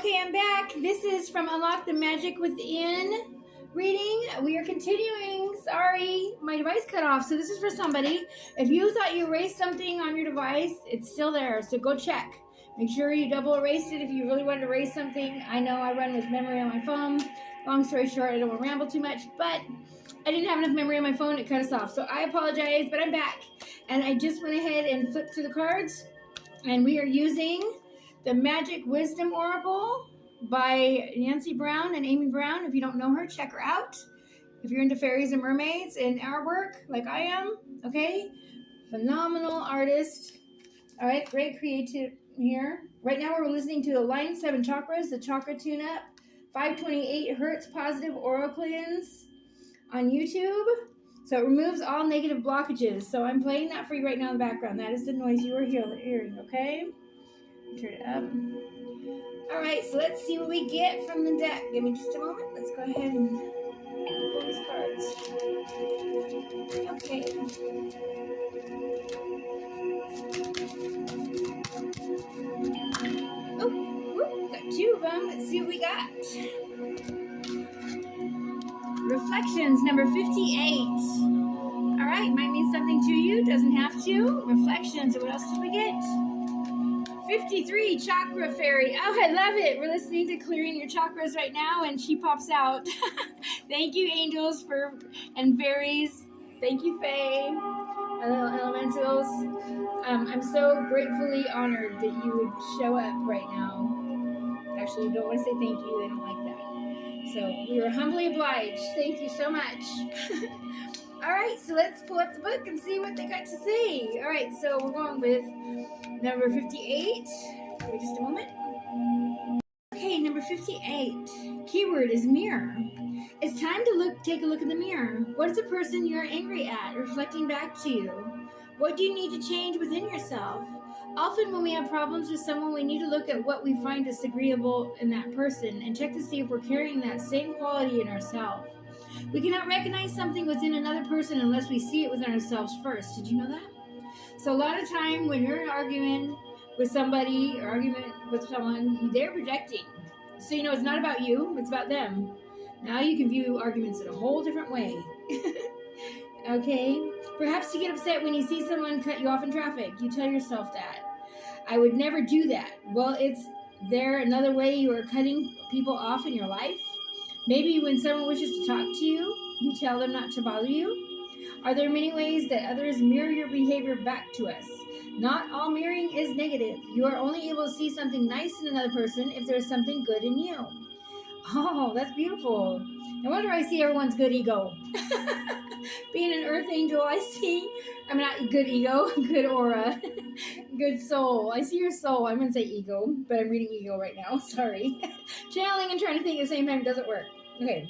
Okay, I'm back. This is from Unlock the Magic Within reading. We are continuing. Sorry, my device cut off. So this is for somebody. If you thought you erased something on your device, it's still there. So go check. Make sure you double erased it if you really wanted to erase something. I know I run with memory on my phone. Long story short, I don't want to ramble too much, but I didn't have enough memory on my phone. It cut us off. So I apologize, but I'm back. And I just went ahead and flipped through the cards. And we are using the Magic Wisdom Oracle by Nancy Brown and Amy Brown. If you don't know her, check her out. If you're into fairies and mermaids and our work, like I am, okay? Phenomenal artist. All right, great creative here. Right now we're listening to Align 7 Chakras, the Chakra Tune-Up, 528 Hertz Positive Oracleans on YouTube. So it removes all negative blockages. So I'm playing that for you right now in the background. That is the noise you are hearing, okay? Turn it up. All right, so let's see what we get from the deck. Give me just a moment. Let's go ahead and pull these cards. Okay. Oh, whoop, got 2 of them. Let's see what we got. Reflections, number 58. All right, might mean something to you. Doesn't have to. Reflections, and what else did we get? 53, Chakra Fairy. Oh, I love it. We're listening to Clearing Your Chakras right now, and she pops out. Thank you, angels and fairies. Thank you, Faye, our little elementals. I'm so gratefully honored that you would show up right now. Actually, you don't want to say thank you. They don't like that. So we are humbly obliged. Thank you so much. All right, so let's pull up the book and see what they got to say. All right, so we're going with number 58. Wait just a moment. Okay, number 58. Keyword is mirror. It's time to take a look in the mirror. What is the person you're angry at reflecting back to you? What do you need to change within yourself? Often when we have problems with someone, we need to look at what we find disagreeable in that person and check to see if we're carrying that same quality in ourselves. We cannot recognize something within another person unless we see it within ourselves first. Did you know that? So a lot of time when you're in an argument with somebody or argument with someone, they're projecting. So it's not about you, it's about them. Now you can view arguments in a whole different way. Okay? Perhaps you get upset when you see someone cut you off in traffic. You tell yourself that. I would never do that. Well, it's there another way you are cutting people off in your life? Maybe when someone wishes to talk to you, you tell them not to bother you? Are there many ways that others mirror your behavior back to us? Not all mirroring is negative. You are only able to see something nice in another person if there's something good in you. Oh, that's beautiful. No wonder I see everyone's good ego. Being an earth angel, I'm not good ego, good aura, good soul. I see your soul. I'm going to say ego, but I'm reading ego right now. Sorry. Channeling and trying to think at the same time doesn't work. Okay.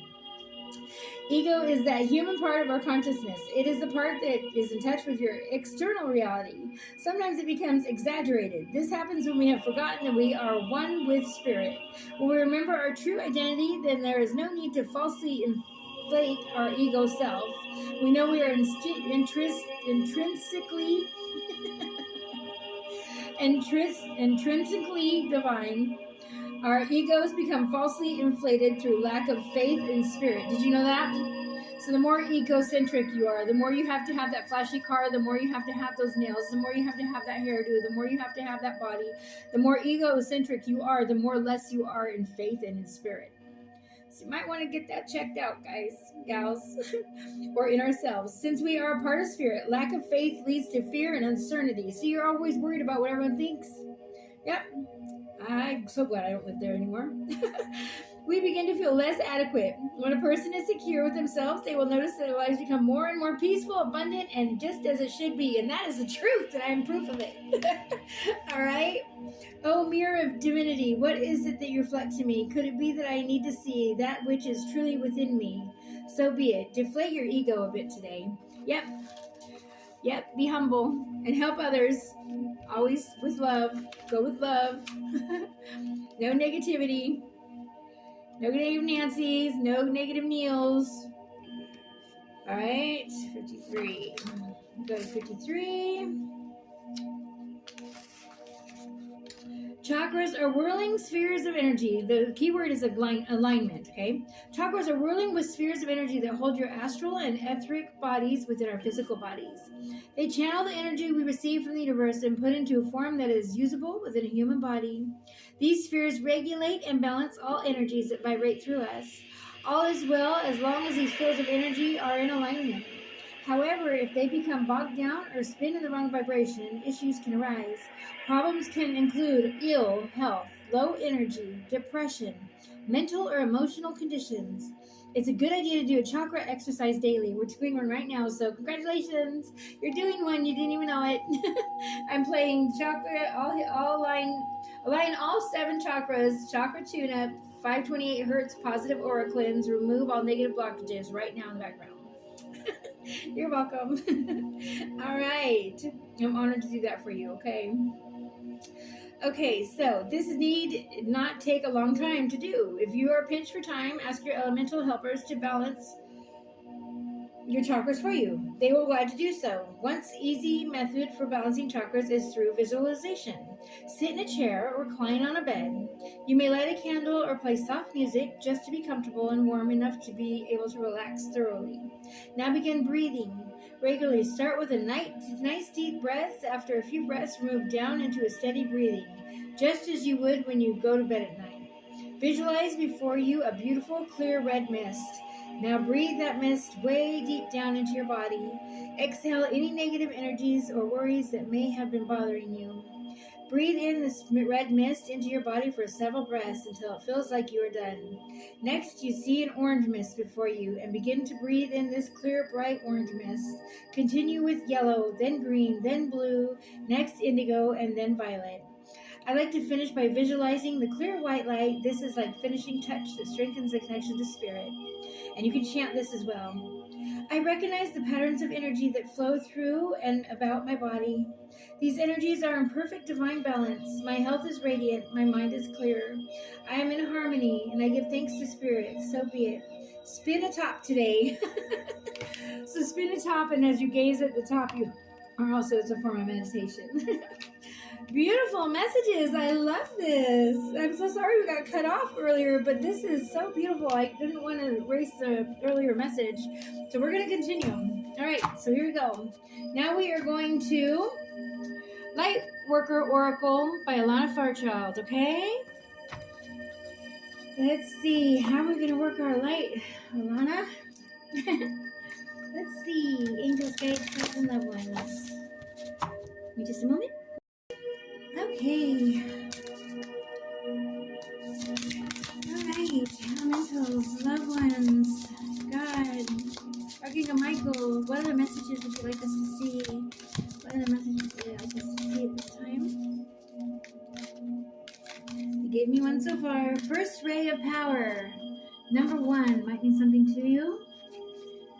Ego is that human part of our consciousness. It is the part that is in touch with your external reality. Sometimes it becomes exaggerated. This happens when we have forgotten that we are one with spirit. When we remember our true identity, then there is no need to falsely inflate our ego self. We know we are intrinsically divine. Our egos become falsely inflated through lack of faith in spirit. Did you know that? So the more egocentric you are, the more you have to have that flashy car, the more you have to have those nails, the more you have to have that hairdo, the more you have to have that body. The more egocentric you are, the more less you are in faith and in spirit. So you might want to get that checked out, guys, gals, or in ourselves. Since we are a part of spirit, lack of faith leads to fear and uncertainty. So you're always worried about what everyone thinks. Yep. I'm so glad I don't live there anymore. We begin to feel less adequate. When a person is secure with themselves, they will notice that their lives become more and more peaceful, abundant, and just as it should be. And that is the truth, and I am proof of it. All right? Oh, mirror of divinity, what is it that you reflect to me? Could it be that I need to see that which is truly within me? So be it. Deflate your ego a bit today. Yep, be humble and help others. Always with love. Go with love. No negativity. No negative Nancy's. No negative Neils. All right, 53. Go to 53. Chakras are whirling spheres of energy. The key word is alignment, okay? Chakras are whirling with spheres of energy that hold your astral and etheric bodies within our physical bodies. They channel the energy we receive from the universe and put into a form that is usable within a human body. These spheres regulate and balance all energies that vibrate through us. All is well as long as these fields of energy are in alignment. However, if they become bogged down or spin in the wrong vibration, issues can arise. Problems can include ill health, low energy, depression, mental or emotional conditions. It's a good idea to do a chakra exercise daily. We're doing one right now, so congratulations. You're doing one, you didn't even know it. I'm playing chakra, align all 7 chakras, chakra tune-up, 528 hertz, positive aura cleanse, remove all negative blockages right now in the background. You're welcome. All right. I'm honored to do that for you, okay? Okay, so this need not take a long time to do. If you are pinched for time, ask your elemental helpers to balance your chakras for you. They will be glad to do so. One easy method for balancing chakras is through visualization. Sit in a chair or recline on a bed. You may light a candle or play soft music just to be comfortable and warm enough to be able to relax thoroughly. Now begin breathing regularly. Start with a nice deep breath. After a few breaths, move down into a steady breathing, just as you would when you go to bed at night. Visualize before you a beautiful, clear red mist. Now breathe that mist way deep down into your body. Exhale any negative energies or worries that may have been bothering you. Breathe in this red mist into your body for several breaths until it feels like you are done. Next, you see an orange mist before you and begin to breathe in this clear, bright orange mist. Continue with yellow, then green, then blue, next indigo, and then violet. I like to finish by visualizing the clear white light. This is like finishing touch that strengthens the connection to spirit. And you can chant this as well. I recognize the patterns of energy that flow through and about my body. These energies are in perfect divine balance. My health is radiant. My mind is clear. I am in harmony, and I give thanks to spirit. So be it. Spin a top today. So spin a top, and as you gaze at the top, you are also, it's a form of meditation. Beautiful messages. I love this. I'm so sorry we got cut off earlier, but this is so beautiful. I didn't want to erase the earlier message. So we're going to continue. All right, so here we go. Now we are going to Light Worker Oracle by Alana Fairchild, okay? Let's see. How are we going to work our light, Alana? Let's see. Angels, guides, friends, and loved ones. Give me just a moment. Okay. Alright, elementals, loved ones, God, Archangel Michael, what other messages would you like us to see? What other messages would you like us to see at this time? You gave me one so far. First ray of power. Number 1 might mean something to you.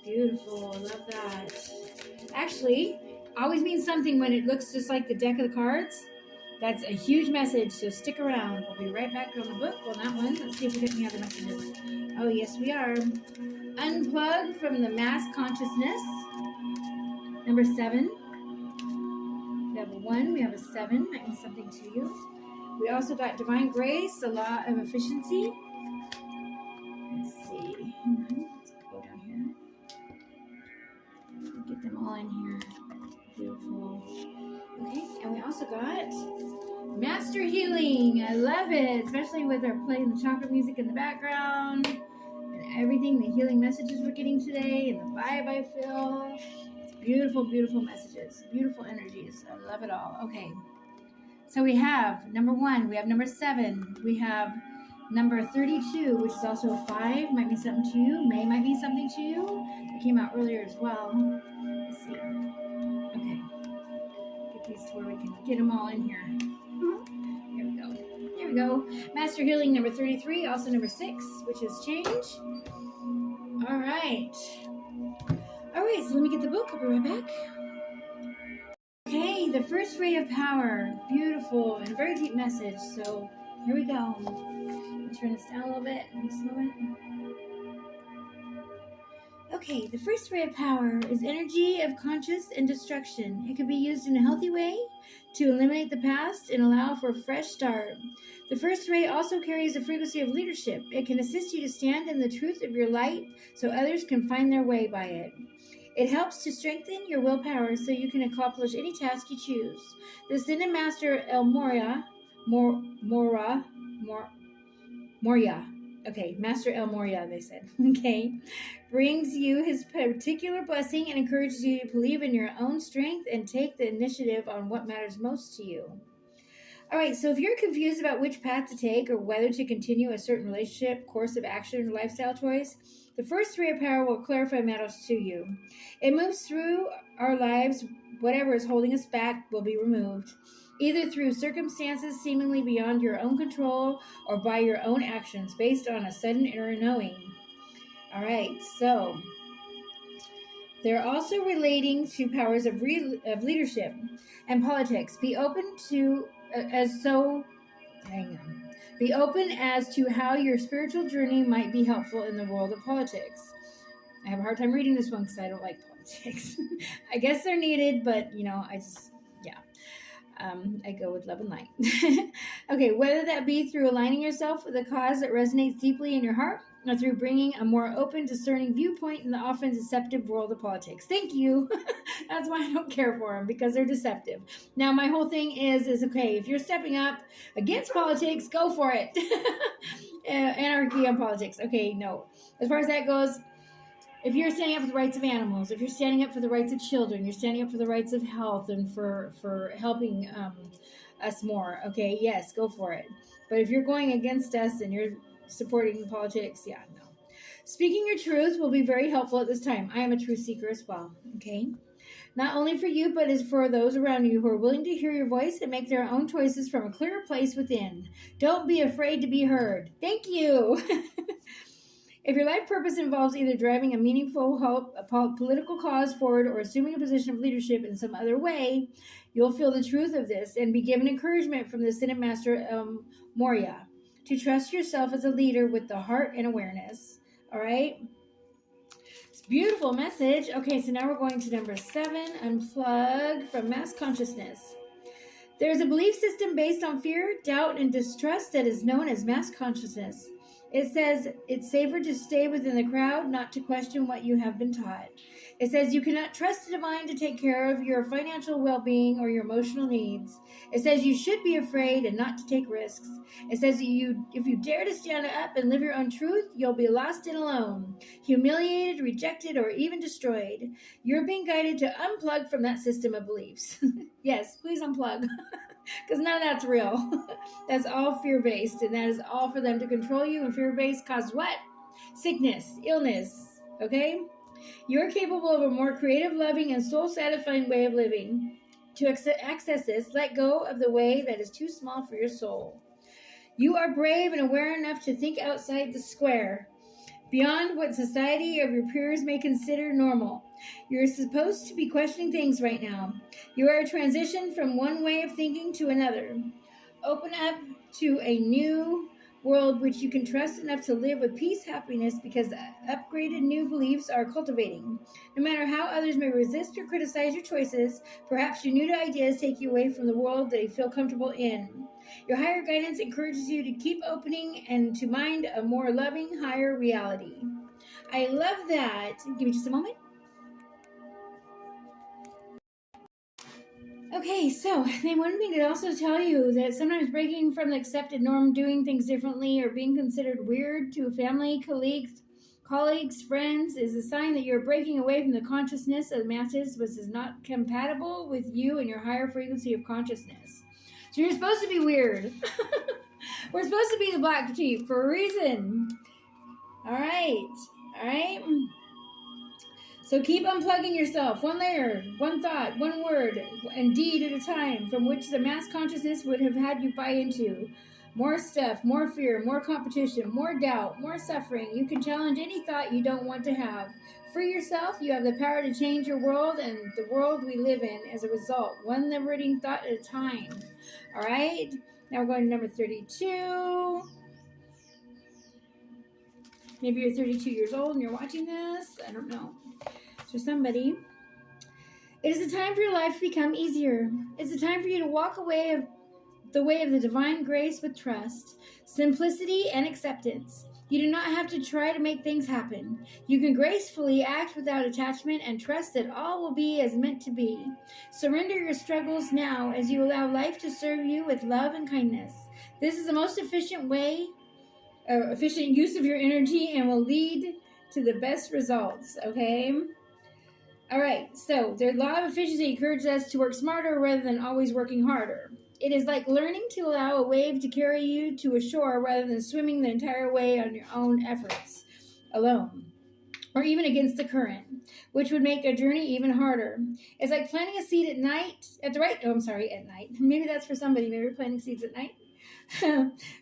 Beautiful, I love that. Actually, always means something when it looks just like the deck of the cards. That's a huge message, so stick around. We'll be right back on the book. Well, not one. Let's see if we get any other messages. Oh, yes, we are. Unplug from the mass consciousness. Number 7. We have a 1. We have a 7. Might mean something to you. We also got divine grace, the law of efficiency. Let's see. Let's go down here. Get them all in here. Beautiful. Okay, and we also got Master Healing. I love it, especially with our playing the chakra music in the background and everything, the healing messages we're getting today and the vibe I feel. It's beautiful, beautiful messages, beautiful energies. I love it all. Okay, so we have number 1, we have number 7, we have number 32, which is also a 5, might mean something to you, May might mean something to you. It came out earlier as well. Let's see. Okay. These to where we can get them all in here. Here we go. Here we go. Master Healing number 33, also number 6, which is change. All right. All right, so let me get the book. I'll be right back. Okay, the first ray of power. Beautiful and very deep message. So here we go. Let me turn this down a little bit. Let me slow it. Okay, the first ray of power is energy of conscious and destruction. It can be used in a healthy way to eliminate the past and allow for a fresh start. The first ray also carries a frequency of leadership. It can assist you to stand in the truth of your light so others can find their way by it. It helps to strengthen your willpower so you can accomplish any task you choose. The Ascended Master El Moria, Master El Moria, they said, okay, brings you his particular blessing and encourages you to believe in your own strength and take the initiative on what matters most to you. All right, so if you're confused about which path to take or whether to continue a certain relationship, course of action, or lifestyle choice, the first ray of power will clarify matters to you. It moves through our lives. Whatever is holding us back will be removed, either through circumstances seemingly beyond your own control or by your own actions based on a sudden inner knowing. All right, so they're also relating to powers of leadership and politics. Be open as to how your spiritual journey might be helpful in the world of politics. I have a hard time reading this one because I don't like politics. I guess they're needed, but I go with love and light. Okay, whether that be through aligning yourself with a cause that resonates deeply in your heart, or through bringing a more open, discerning viewpoint in the often deceptive world of politics. Thank you. That's why I don't care for them, because they're deceptive. Now, my whole thing is okay, if you're stepping up against politics, go for it. Anarchy on politics. Okay, no. As far as that goes, if you're standing up for the rights of animals, if you're standing up for the rights of children, you're standing up for the rights of health and for helping us more, okay, yes, go for it. But if you're going against us and you're supporting politics, no. Speaking your truth will be very helpful at this time. I am a truth seeker as well, okay? Not only for you, but is for those around you who are willing to hear your voice and make their own choices from a clearer place within. Don't be afraid to be heard. Thank you. If your life purpose involves either driving a meaningful political cause forward or assuming a position of leadership in some other way, you'll feel the truth of this and be given encouragement from the Ascended Master Moria to trust yourself as a leader with the heart and awareness. All right? It's a beautiful message. Okay, so now we're going to number 7, unplug from mass consciousness. There's a belief system based on fear, doubt, and distrust that is known as mass consciousness. It says it's safer to stay within the crowd, not to question what you have been taught. It says you cannot trust the divine to take care of your financial well-being or your emotional needs. It says you should be afraid and not to take risks. It says if you dare to stand up and live your own truth, you'll be lost and alone, humiliated, rejected, or even destroyed. You're being guided to unplug from that system of beliefs. Yes, please unplug. Because none of that's real. That's all fear-based, and that is all for them to control you, and fear-based cause what? Sickness, illness, okay? You're capable of a more creative, loving, and soul-satisfying way of living. To access this, let go of the way that is too small for your soul. You are brave and aware enough to think outside the square, beyond what society or your peers may consider normal. You're supposed to be questioning things right now. You are a transition from one way of thinking to another. Open up to a new world which you can trust enough to live with peace, happiness, because upgraded new beliefs are cultivating. No matter how others may resist or criticize your choices, perhaps your new ideas take you away from the world that you feel comfortable in. Your higher guidance encourages you to keep opening and to mind a more loving, higher reality. I love that. Give me just a moment. Okay, so they wanted me to also tell you that sometimes breaking from the accepted norm, doing things differently, or being considered weird to family, colleagues, friends, is a sign that you're breaking away from the consciousness of the masses, which is not compatible with you and your higher frequency of consciousness. So you're supposed to be weird. We're supposed to be the black sheep for a reason. All right. So keep unplugging yourself, one layer, one thought, one word, and deed at a time, from which the mass consciousness would have had you buy into. More stuff, more fear, more competition, more doubt, more suffering. You can challenge any thought you don't want to have. Free yourself. You have the power to change your world and the world we live in as a result. One liberating thought at a time. All right. Now we're going to number 32. Maybe you're 32 years old and you're watching this. I don't know. For somebody. It is a time for your life to become easier. It's a time for you to walk away of the way of the divine grace with trust, simplicity, and acceptance. You do not have to try to make things happen. You can gracefully act without attachment and trust that all will be as meant to be. Surrender your struggles now as you allow life to serve you with love and kindness. This is the most efficient use of your energy and will lead to the best results, okay? All right, so the law of efficiency encourages us to work smarter rather than always working harder. It is like learning to allow a wave to carry you to a shore rather than swimming the entire way on your own efforts alone, or even against the current, which would make a journey even harder. It's like planting a seed at night, at night. Maybe that's for somebody, maybe you're planting seeds at night.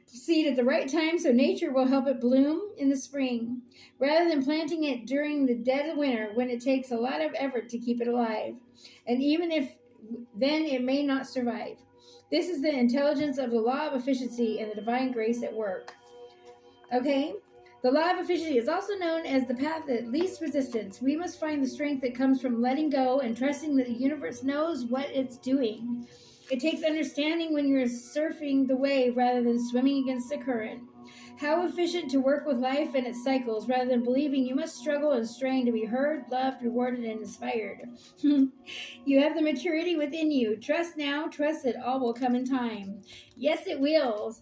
Seed at the right time so nature will help it bloom in the spring, rather than planting it during the dead of winter when it takes a lot of effort to keep it alive. And even if then it may not survive. This is the intelligence of the law of efficiency and the divine grace at work. Okay? The law of efficiency is also known as the path of least resistance. We must find the strength that comes from letting go and trusting that the universe knows what it's doing. It takes understanding when you're surfing the wave rather than swimming against the current. How efficient to work with life and its cycles rather than believing you must struggle and strain to be heard, loved, rewarded, and inspired. You have the maturity within you. Trust now. Trust that all will come in time. Yes, it will.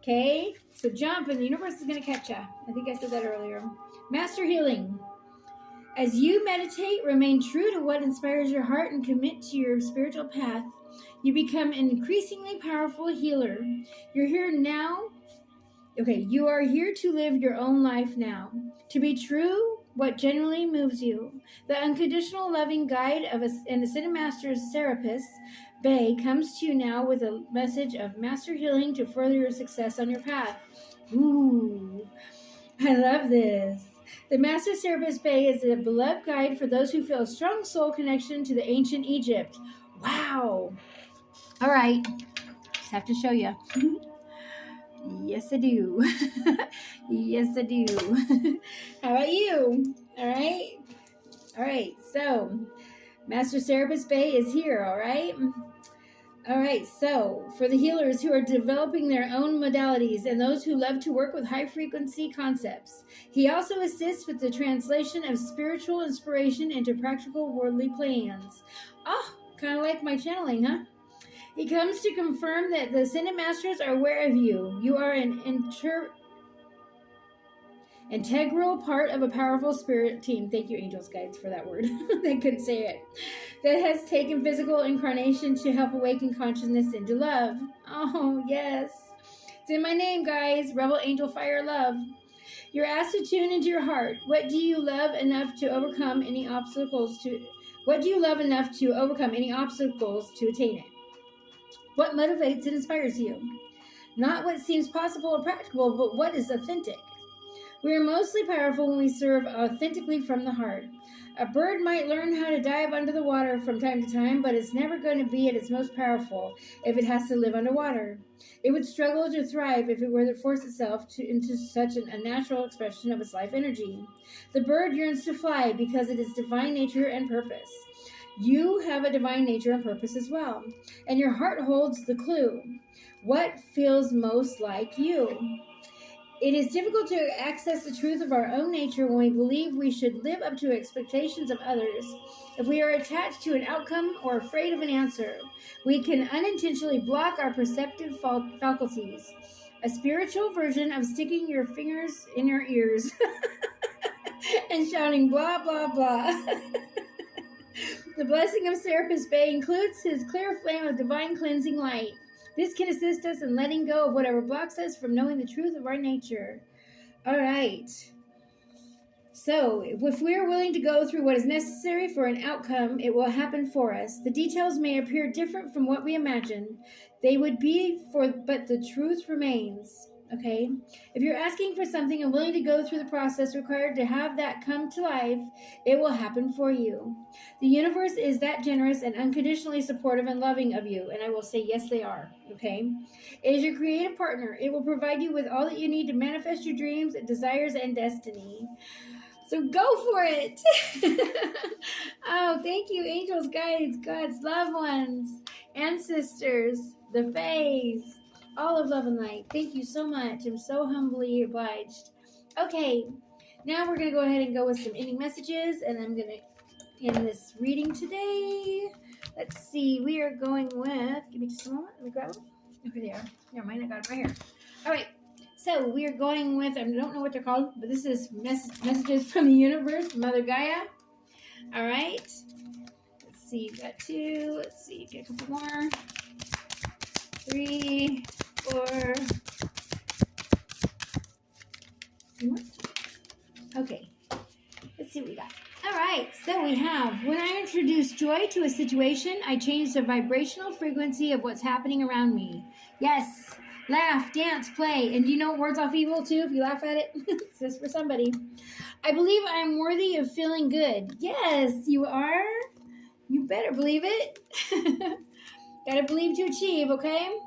Okay? So jump and the universe is going to catch you. I think I said that earlier. Master healing. As you meditate, remain true to what inspires your heart and commit to your spiritual path. You become an increasingly powerful healer. You're here now. Okay, you are here to live your own life now. To be true, what genuinely moves you. The unconditional loving guide and Ascended Master Serapis Bey comes to you now with a message of master healing to further your success on your path. Ooh, I love this. The Master Serapis Bey is a beloved guide for those who feel a strong soul connection to the ancient Egypt. Wow. All right, just have to show you. Yes, I do. Yes, I do. How about you? All right. All right. So, Master Serapis Bey is here. All right. All right. So, for the healers who are developing their own modalities and those who love to work with high frequency concepts, he also assists with the translation of spiritual inspiration into practical worldly plans. Oh, kind of like my channeling, huh? He comes to confirm that the Ascended Masters are aware of you. You are an integral part of a powerful spirit team. Thank you, angels, guides, for that word. They couldn't say it. That has taken physical incarnation to help awaken consciousness into love. Oh, yes. It's in my name, guys. Rebel Angel Fire Love. You're asked to tune into your heart. What do you love enough to overcome any obstacles to attain it? What motivates and inspires you? Not what seems possible or practical, but what is authentic. We are mostly powerful when we serve authentically from the heart. A bird might learn how to dive under the water from time to time, but it's never going to be at its most powerful if it has to live underwater. It would struggle to thrive if it were to force itself into such a natural expression of its life energy. The bird yearns to fly because it is divine nature and purpose. You have a divine nature and purpose as well, and your heart holds the clue. What feels most like you? It is difficult to access the truth of our own nature when we believe we should live up to expectations of others. If we are attached to an outcome or afraid of an answer, we can unintentionally block our perceptive faculties. A spiritual version of sticking your fingers in your ears and shouting blah, blah, blah. The blessing of Serapis Bey includes his clear flame of divine cleansing light. This can assist us in letting go of whatever blocks us from knowing the truth of our nature. All right. So, if we are willing to go through what is necessary for an outcome, it will happen for us. The details may appear different from what we imagine. They would be but the truth remains. Okay? If you're asking for something and willing to go through the process required to have that come to life, it will happen for you. The universe is that generous and unconditionally supportive and loving of you, and I will say yes, they are. Okay? It is your creative partner. It will provide you with all that you need to manifest your dreams, desires, and destiny. So go for it. Oh, thank you, angels, guides, God's loved ones, ancestors, the fays, all of love and light. Thank you so much. I'm so humbly obliged. Okay, now we're going to go ahead and go with some ending messages, and I'm going to end this reading today. Let's see. We are going with, give me just a moment. Let me grab them. Over there. Never mind, I got them right here. All right. So we are going with, I don't know what they're called, but this is messages from the universe, Mother Gaia. All right. Let's see, got 2. Let's see, get a couple more. 3, 4. More. Okay. Let's see what we got. All right. So we have, when I introduce joy to a situation, I change the vibrational frequency of what's happening around me. Yes. Laugh, dance, play. And do you know words off evil too? If you laugh at it, it's just for somebody. I believe I am worthy of feeling good. Yes, you are. You better believe it. Gotta believe to achieve, okay?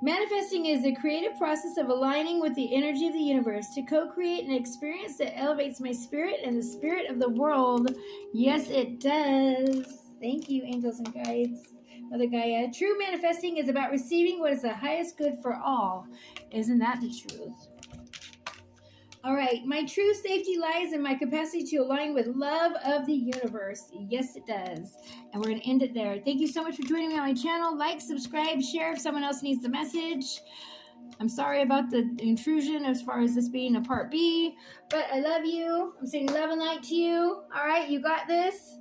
Manifesting is the creative process of aligning with the energy of the universe to co-create an experience that elevates my spirit and the spirit of the world. Yes, it does. Thank you, angels and guides. Mother Gaia. True manifesting is about receiving what is the highest good for all. Isn't that the truth? All right. My true safety lies in my capacity to align with love of the universe. Yes, it does. And we're going to end it there. Thank you so much for joining me on my channel. Like, subscribe, share if someone else needs the message. I'm sorry about the intrusion as far as this being a part B, but I love you. I'm sending love and light to you. All right. You got this.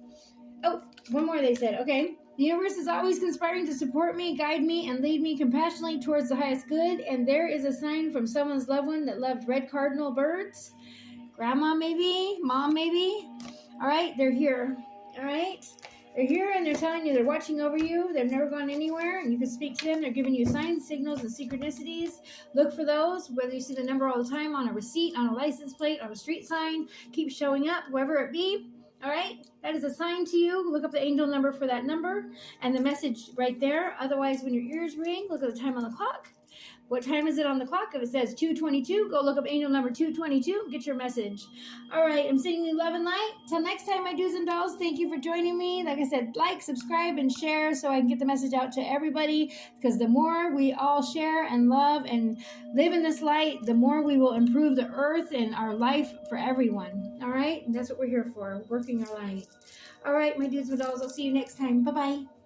Oh, one more they said. Okay. The universe is always conspiring to support me, guide me, and lead me compassionately towards the highest good. And there is a sign from someone's loved one that loved red cardinal birds. Grandma, maybe. Mom, maybe. All right, they're here. All right. They're here, and they're telling you they're watching over you. They've never gone anywhere, and you can speak to them. They're giving you signs, signals, and synchronicities. Look for those, whether you see the number all the time on a receipt, on a license plate, on a street sign. Keep showing up, wherever it be. All right, that is a sign to you. Look up the angel number for that number and the message right there. Otherwise, when your ears ring, look at the time on the clock. What time is it on the clock? If it says 2:22, go look up angel number 222, get your message. All right, I'm sending you love and light. Till next time, my do's and dolls, thank you for joining me. Like I said, like, subscribe, and share so I can get the message out to everybody, because the more we all share and love and live in this light, the more we will improve the earth and our life for everyone. All right, and that's what we're here for, working our light. All right, my dudes and dolls, I'll see you next time. Bye-bye.